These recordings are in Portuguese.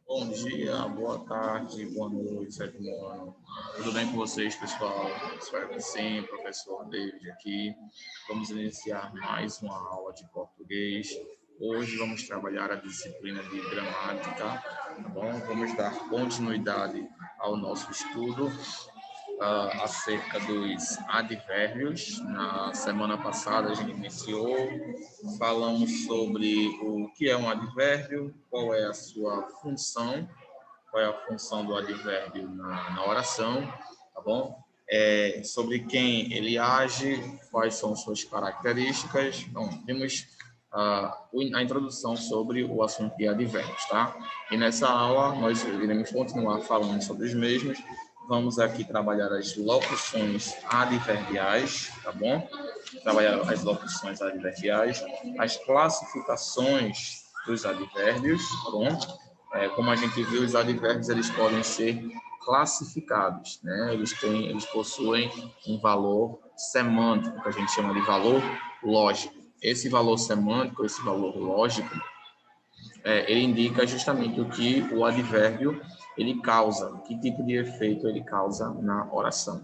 Bom dia, boa tarde, boa noite, sétimo ano. Tudo bem com vocês, pessoal? Espero que sim, professor David aqui. Vamos iniciar mais uma aula de português. Hoje vamos trabalhar a disciplina de gramática, tá bom? Vamos dar continuidade ao nosso estudo acerca dos advérbios. Na semana passada a gente iniciou, falamos sobre o que é um advérbio, qual é a sua função, qual é a função do advérbio na oração, tá bom? Sobre quem ele age, quais são suas características. Então, vimos a introdução sobre o assunto de advérbios, tá? E nessa aula nós iremos continuar falando sobre os mesmos. Vamos aqui trabalhar as locuções adverbiais, tá bom? Trabalhar as locuções adverbiais, as classificações dos advérbios, tá bom? Como a gente viu, os advérbios eles podem ser classificados, né? Eles possuem um valor semântico, que a gente chama de valor lógico. Esse valor semântico, esse valor lógico, ele indica justamente o que o advérbio ele causa, que tipo de efeito ele causa na oração,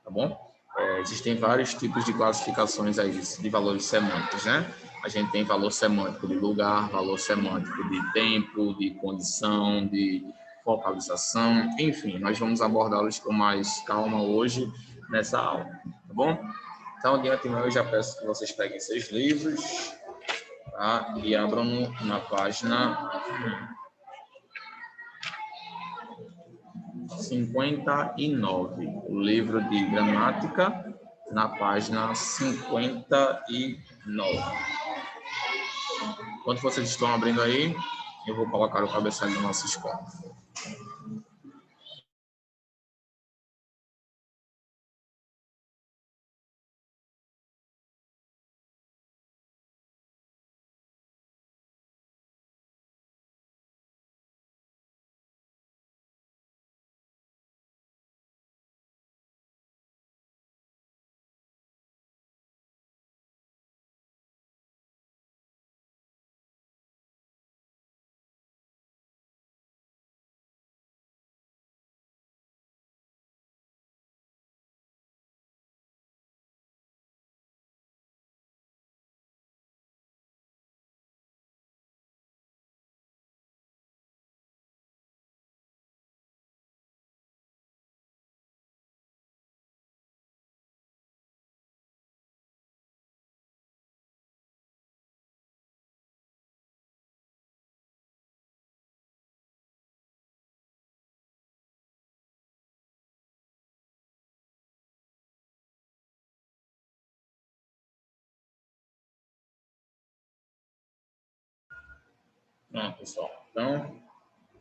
tá bom? Existem vários tipos de classificações aí de valores semânticos, né? A gente tem valor semântico de lugar, valor semântico de tempo, de condição, de focalização, enfim, nós vamos abordá-los com mais calma hoje nessa aula, tá bom? Então, de antemão, eu já peço que vocês peguem seus livros, tá? E abram na página 59, o livro de gramática, na página 59. Enquanto vocês estão abrindo aí, eu vou colocar o cabeçalho da nossa escola. Pronto, pessoal. Então,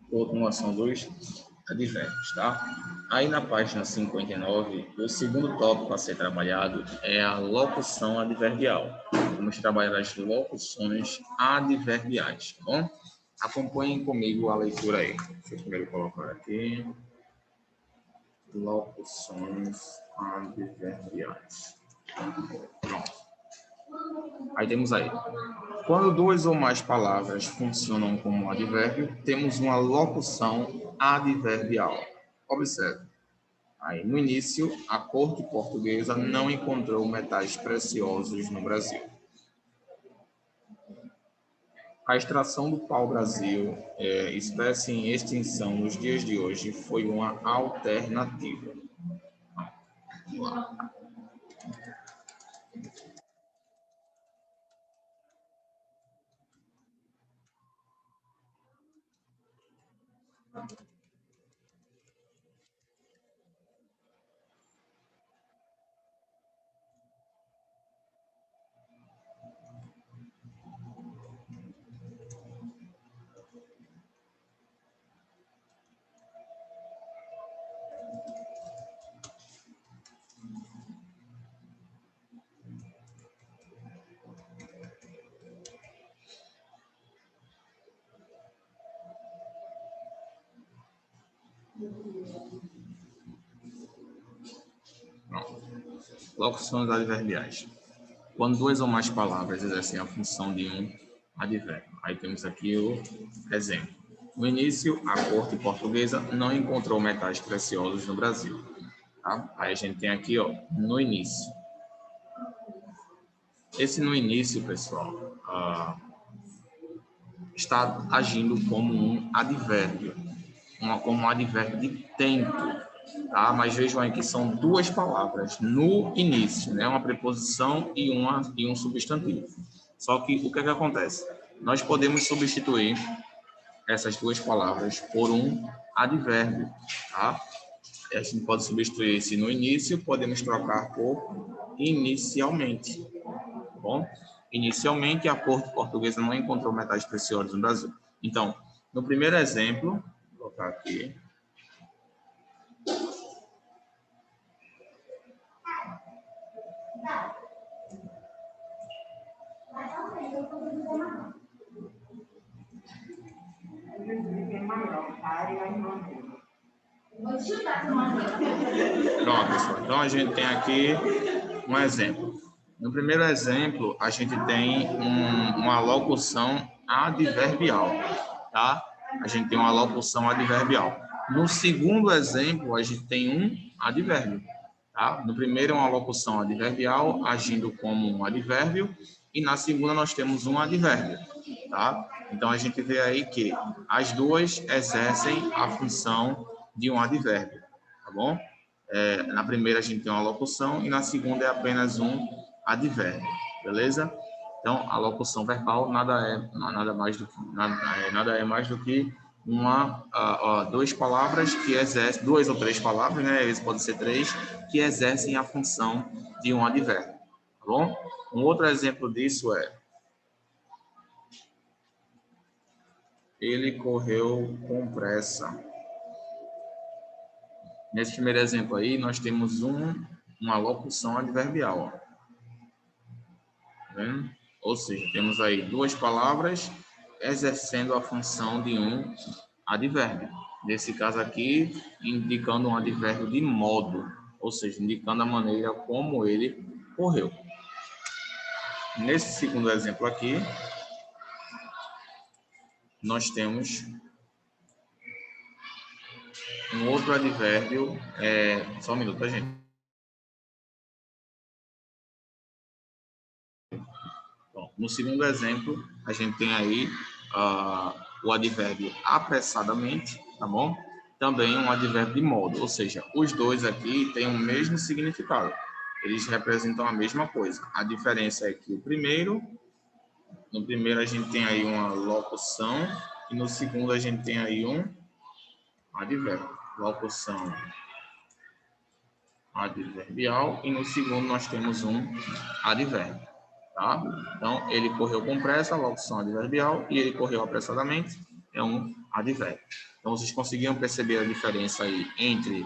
continuação dos advérbios, tá? Aí na página 59, o segundo tópico a ser trabalhado é a locução adverbial. Vamos trabalhar as locuções adverbiais, tá bom? Acompanhem comigo a leitura aí. Deixa eu primeiro colocar aqui. Locuções adverbiais. Pronto. Aí temos aí. Quando duas ou mais palavras funcionam como advérbio, temos uma locução adverbial. Observe. Aí, no início, a corte portuguesa não encontrou metais preciosos no Brasil. A extração do pau-brasil, espécie em extinção nos dias de hoje, foi uma alternativa. Vamos lá. Pronto. Locuções adverbiais. Quando duas ou mais palavras exercem a função de um advérbio. Aí temos aqui o exemplo. No início, a corte portuguesa não encontrou metais preciosos no Brasil. Tá? Aí a gente tem aqui, ó, no início. Esse no início, pessoal, está agindo como um advérbio, como um advérbio de tempo, tá? Mas vejam aí que são duas palavras no início, né? Uma preposição e um substantivo. Só que o que é que acontece? Nós podemos substituir essas duas palavras por um advérbio, tá? A gente pode substituir esse no início, podemos trocar por inicialmente, tá bom? Inicialmente, a corte portuguesa não encontrou metais preciosos no Brasil. Então, no primeiro exemplo, vou colocar aqui. Pronto, pessoal. Então, a gente tem aqui um exemplo. No primeiro exemplo, a gente tem uma locução adverbial, tá? A gente tem uma locução adverbial. No segundo exemplo, a gente tem um advérbio, tá? No primeiro é uma locução adverbial, agindo como um advérbio, e na segunda nós temos um advérbio, tá? Então, a gente vê aí que as duas exercem a função de um advérbio, tá bom? Na primeira a gente tem uma locução e na segunda é apenas um advérbio, beleza? Então, a locução verbal nada mais do que nada é mais do que duas palavras que exercem, duas ou três palavras, né? Às vezes pode ser três, que exercem a função de um advérbio, tá bom? Um outro exemplo disso é: ele correu com pressa. Nesse primeiro exemplo aí, nós temos uma locução adverbial, ó. Tá vendo? Ou seja, temos aí duas palavras exercendo a função de um advérbio. Nesse caso aqui, indicando um advérbio de modo, ou seja, indicando a maneira como ele correu. Nesse segundo exemplo aqui, nós temos um outro advérbio. Só um minuto, tá, gente? Bom, no segundo exemplo, a gente tem aí o advérbio apressadamente, tá bom? Também um advérbio de modo, ou seja, os dois aqui têm o mesmo significado. Eles representam a mesma coisa. A diferença é que no primeiro a gente tem aí uma locução e no segundo a gente tem aí um advérbio. Locução adverbial e no segundo nós temos um advérbio. Tá? Então, ele correu com pressa, locução adverbial, e ele correu apressadamente, é um advérbio. Então, vocês conseguiram perceber a diferença aí entre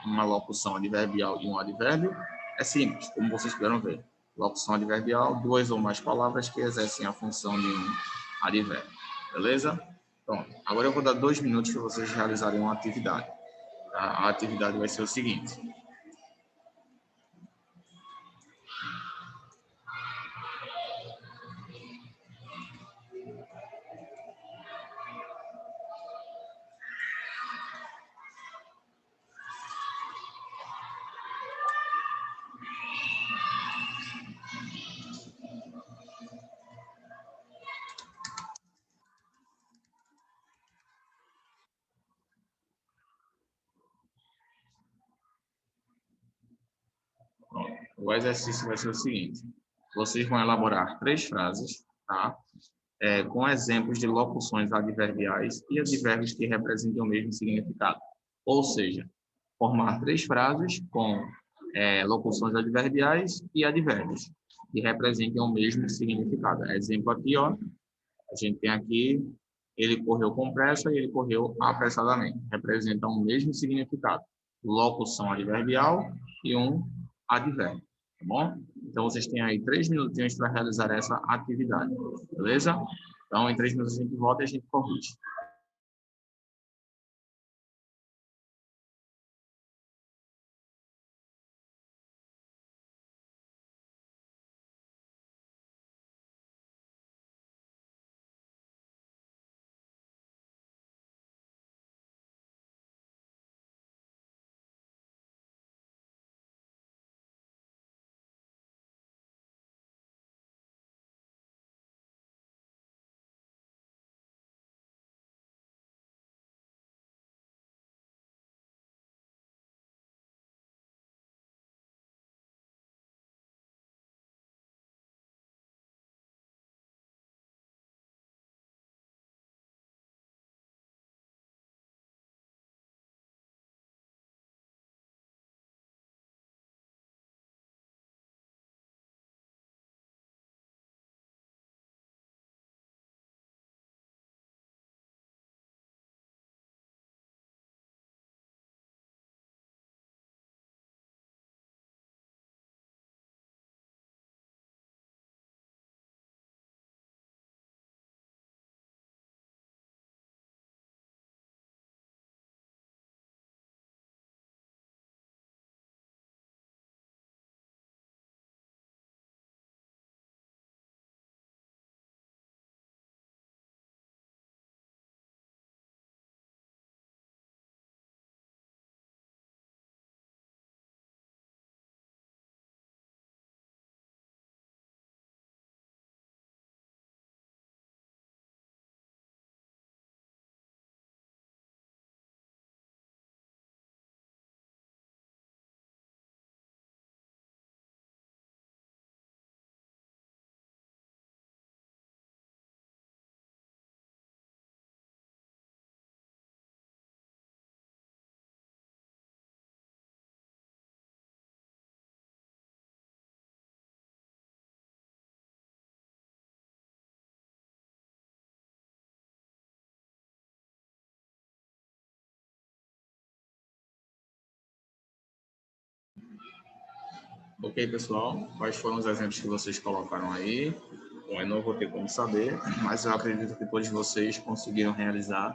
uma locução adverbial e um advérbio? É simples, como vocês puderam ver. Locução adverbial, duas ou mais palavras que exercem a função de um advérbio. Beleza? Pronto. Agora eu vou dar 2 minutos para vocês realizarem uma atividade. A atividade vai ser o seguinte: o exercício vai ser o seguinte: vocês vão elaborar 3 frases, tá? Com exemplos de locuções adverbiais e advérbios que representem o mesmo significado. Ou seja, formar 3 frases com locuções adverbiais e advérbios que representem o mesmo significado. Exemplo aqui, ó, a gente tem aqui: ele correu com pressa e ele correu apressadamente. Representam o mesmo significado. Locução adverbial e um advérbio, tá bom? Então, vocês têm aí 3 minutinhos para realizar essa atividade, beleza? Então, em 3 minutos a gente volta e a gente corrige. Ok, pessoal? Quais foram os exemplos que vocês colocaram aí? Bom, eu não vou ter como saber, mas eu acredito que todos vocês conseguiram realizar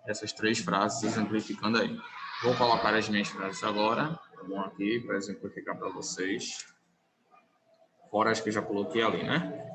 essas 3 frases exemplificando aí. Vou colocar as minhas frases agora, tá bom? Aqui, para exemplificar para vocês. Fora as que eu já coloquei ali, né?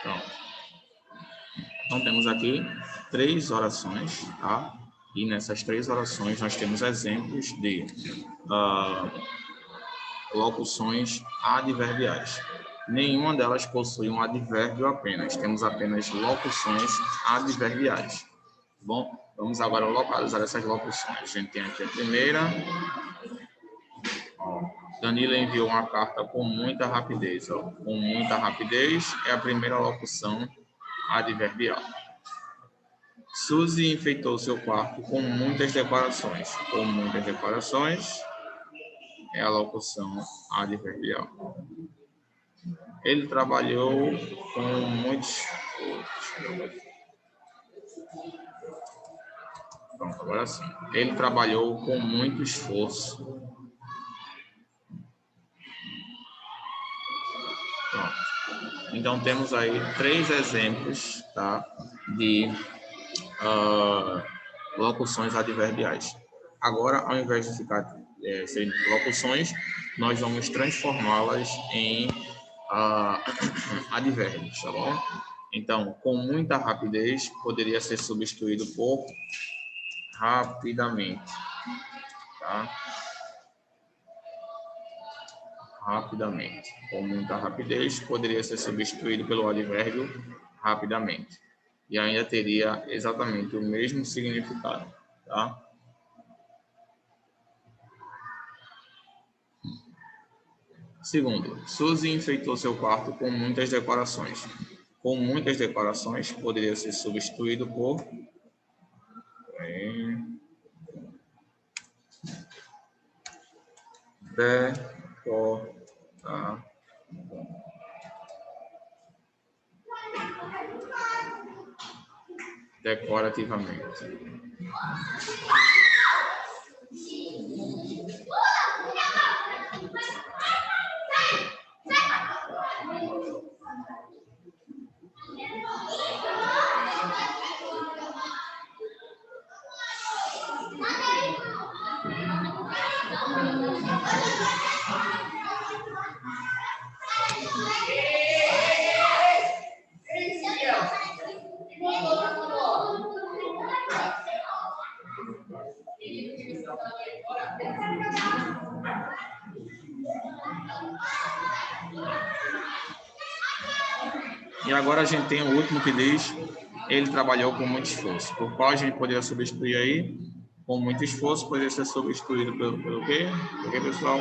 Pronto. Então, temos aqui 3 orações, tá? E nessas 3 orações nós temos exemplos de locuções adverbiais. Nenhuma delas possui um advérbio apenas. Temos apenas locuções adverbiais. Bom, vamos agora localizar essas locuções. A gente tem aqui a primeira. Danilo enviou uma carta com muita rapidez. Ó. Com muita rapidez é a primeira locução adverbial. Suzy enfeitou seu quarto com muitas decorações. Com muitas decorações é a locução adverbial. Ele trabalhou com muitos... Pronto, agora sim. Ele trabalhou com muito esforço. Pronto. Então, temos aí 3 exemplos, tá, de locuções adverbiais. Agora, ao invés de ficar serem locuções, nós vamos transformá-las em advérbios, tá bom? Então, com muita rapidez, poderia ser substituído por rapidamente, tá? Rapidamente. Com muita rapidez, poderia ser substituído pelo advérbio rapidamente. E ainda teria exatamente o mesmo significado, tá? Segundo, Suzy enfeitou seu quarto com muitas decorações. Com muitas decorações, poderia ser substituído por... decorativamente. E agora a gente tem o último que diz, ele trabalhou com muito esforço. Por qual a gente poderia substituir aí? Com muito esforço, poderia ser substituído pelo quê? Por quê, pessoal?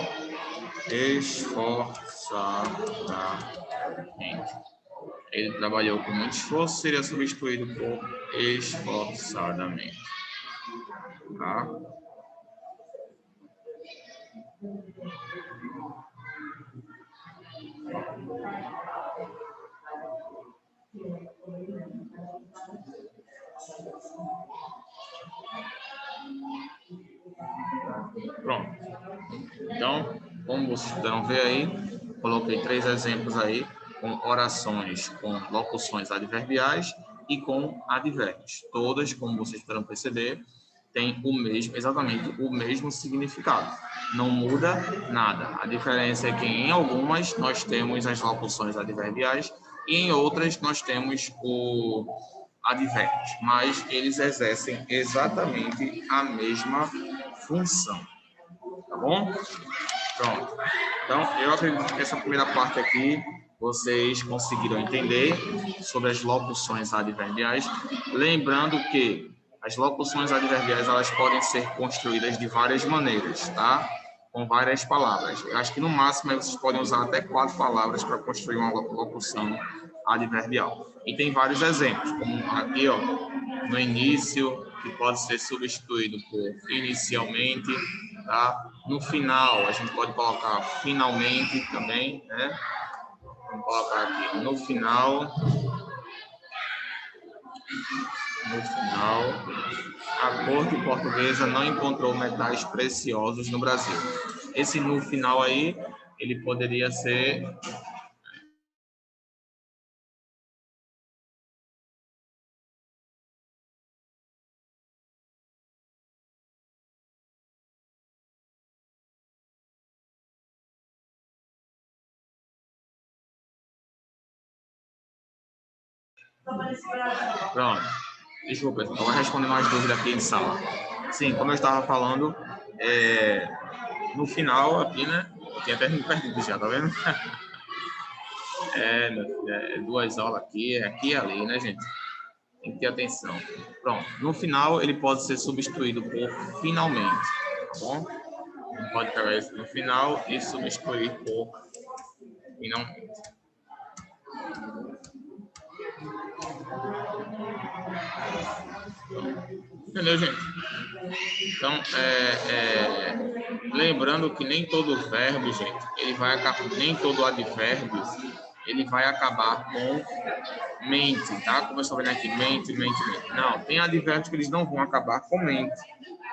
Esforçadamente. Ele trabalhou com muito esforço, seria substituído por esforçadamente. Tá? Pronto. Então, como vocês puderam ver aí, coloquei 3 exemplos aí com orações com locuções adverbiais e com advérbios. Todas, como vocês puderam perceber, têm o mesmo, exatamente o mesmo significado. Não muda nada. A diferença é que em algumas nós temos as locuções adverbiais e em outras nós temos o advérbios, mas eles exercem exatamente a mesma função, tá bom? Pronto. Então, eu acredito que essa primeira parte aqui vocês conseguiram entender sobre as locuções adverbiais, lembrando que as locuções adverbiais elas podem ser construídas de várias maneiras, tá? Com várias palavras. Eu acho que no máximo vocês podem usar até 4 palavras para construir uma locução adverbial. E tem vários exemplos, como aqui, ó, no início, que pode ser substituído por inicialmente, tá? No final, a gente pode colocar finalmente também, né? Vamos colocar aqui no final. No final, a corte portuguesa não encontrou metais preciosos no Brasil. Esse no final aí, ele poderia ser pronto. Desculpa, eu vou responder mais dúvidas aqui em sala. Sim, como eu estava falando, no final aqui, né? Eu tinha até me perdido já, tá vendo? Duas aulas aqui, aqui e ali, né, gente? Tem que ter atenção. Pronto. No final, ele pode ser substituído por finalmente, tá bom? A gente pode pegar isso no final e substituir por finalmente. Entendeu, gente? Então, lembrando que nem todo verbo, gente, ele vai acabar, nem todo advérbio, ele vai acabar com mente, tá? Como eu estou vendo aqui, mente. Não, tem advérbios que eles não vão acabar com mente,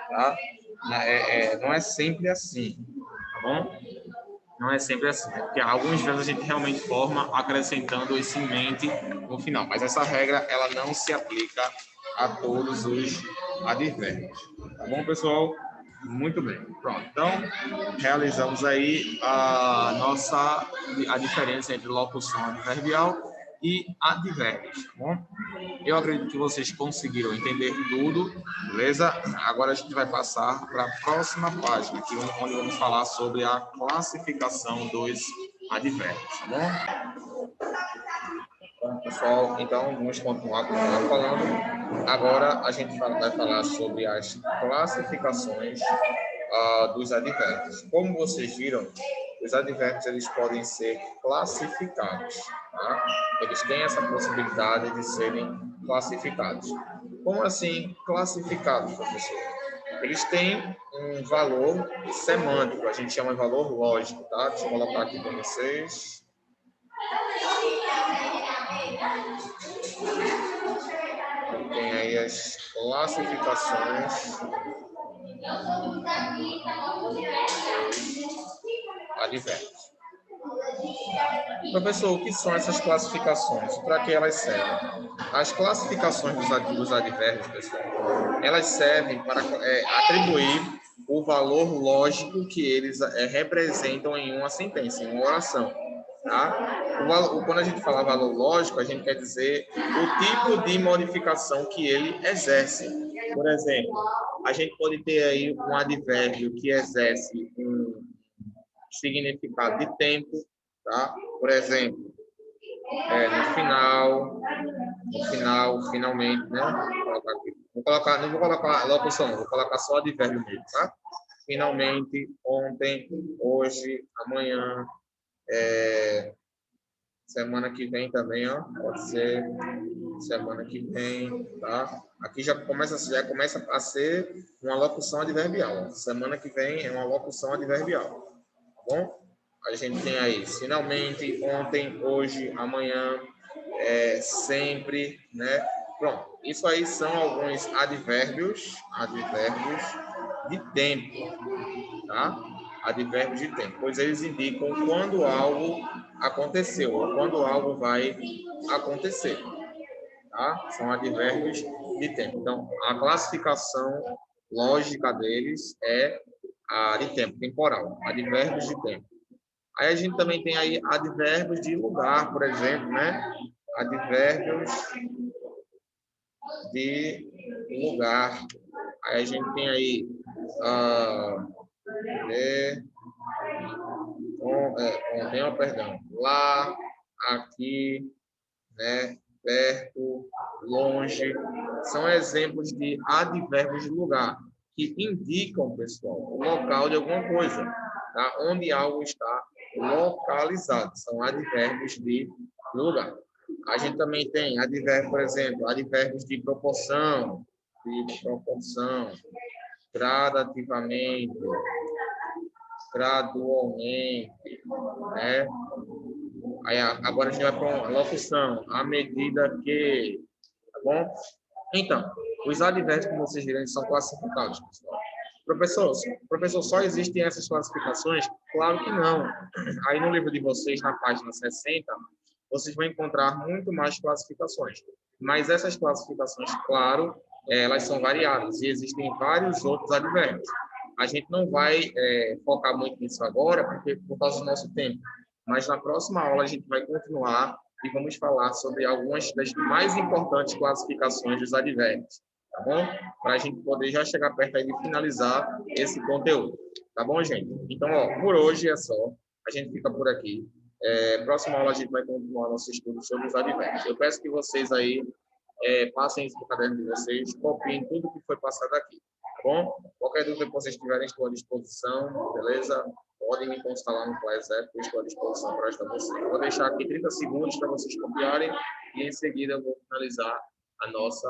tá? Não é sempre assim, tá bom? Não é sempre assim, né? Porque algumas vezes a gente realmente forma acrescentando esse mente no final, mas essa regra, ela não se aplica a todos os advérbios. Tá bom, pessoal? Muito bem. Pronto. Então, realizamos aí a diferença entre locução adverbial e advérbios, tá bom? Eu acredito que vocês conseguiram entender tudo, beleza? Agora a gente vai passar para a próxima página, onde vamos falar sobre a classificação dos advérbios, tá bom? Bom, pessoal, então vamos continuar falando. Agora a gente vai falar sobre as classificações dos advérbios. Como vocês viram, os advérbios eles podem ser classificados, tá? Eles têm essa possibilidade de serem classificados. Como assim classificados, professor? Eles têm um valor semântico, a gente chama de valor lógico, tá? Deixa eu colocar aqui para vocês. Tem aí as classificações advérbios. Professor, o que são essas classificações? Para que elas servem? As classificações dos advérbios, pessoal, elas servem para atribuir o valor lógico que eles representam em uma sentença, em uma oração. Tá? Quando a gente fala valor lógico, a gente quer dizer o tipo de modificação que ele exerce. Por exemplo, a gente pode ter aí um advérbio que exerce um significado de tempo, tá? Por exemplo, no final, finalmente, né? Não vou colocar a locução, vou colocar só advérbio mesmo, tá? Finalmente, ontem, hoje, amanhã, semana que vem também, ó, pode ser semana que vem, tá? Aqui já começa a ser uma locução adverbial. Semana que vem é uma locução adverbial, tá bom? A gente tem aí, finalmente, ontem, hoje, amanhã, sempre, né? Pronto, isso aí são alguns advérbios de tempo, tá? Advérbios de tempo, pois eles indicam quando algo aconteceu, ou quando algo vai acontecer, tá? São advérbios de tempo. Então, a classificação lógica deles é a de tempo, temporal, advérbios de tempo. Aí a gente também tem aí advérbios de lugar, por exemplo, né? advérbios de lugar. Aí a gente tem aí perdão, lá, aqui, né, perto, longe, são exemplos de advérbios de lugar que indicam, pessoal, o local de alguma coisa, tá? Onde algo está localizado. São advérbios de lugar. A gente também tem advérbios, por exemplo, advérbios de proporção, gradativamente, gradualmente, né? Aí, agora a gente vai para uma locução, à medida que, tá bom? Então, os advérbios, como vocês viram, são classificados, pessoal. Professor, só existem essas classificações? Claro que não. Aí no livro de vocês, na página 60, vocês vão encontrar muito mais classificações. Mas essas classificações, claro, elas são variadas e existem vários outros advérbios. A gente não vai focar muito nisso agora, porque por causa do nosso tempo. Mas na próxima aula a gente vai continuar e vamos falar sobre algumas das mais importantes classificações dos advérbios, tá bom? Para a gente poder já chegar perto aí de finalizar esse conteúdo, tá bom, gente? Então, ó, por hoje é só. A gente fica por aqui. Próxima aula a gente vai continuar nosso estudo sobre os advérbios. Eu peço que vocês aí passem isso no caderno de vocês, copiem tudo que foi passado aqui, tá bom? Qualquer dúvida que vocês tiverem, estou à disposição, beleza? Podem me constar lá no ClassApp, eu estou à disposição para ajudar vocês. Eu vou deixar aqui 30 segundos para vocês copiarem e em seguida eu vou finalizar a nossa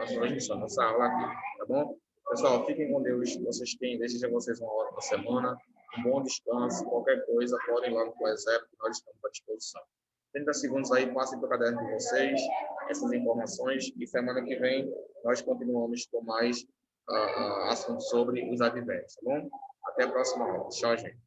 transmissão, a nossa aula aqui, tá bom? Pessoal, fiquem com Deus, vocês têm, desejo a vocês uma ótima semana, um bom descanso, qualquer coisa, podem ir lá no ClassApp, nós estamos à disposição. 30 segundos aí, passem para o caderno de vocês, essas informações, e semana que vem nós continuamos com mais assuntos sobre os advérbios, tá bom? Até a próxima aula. Tchau, gente.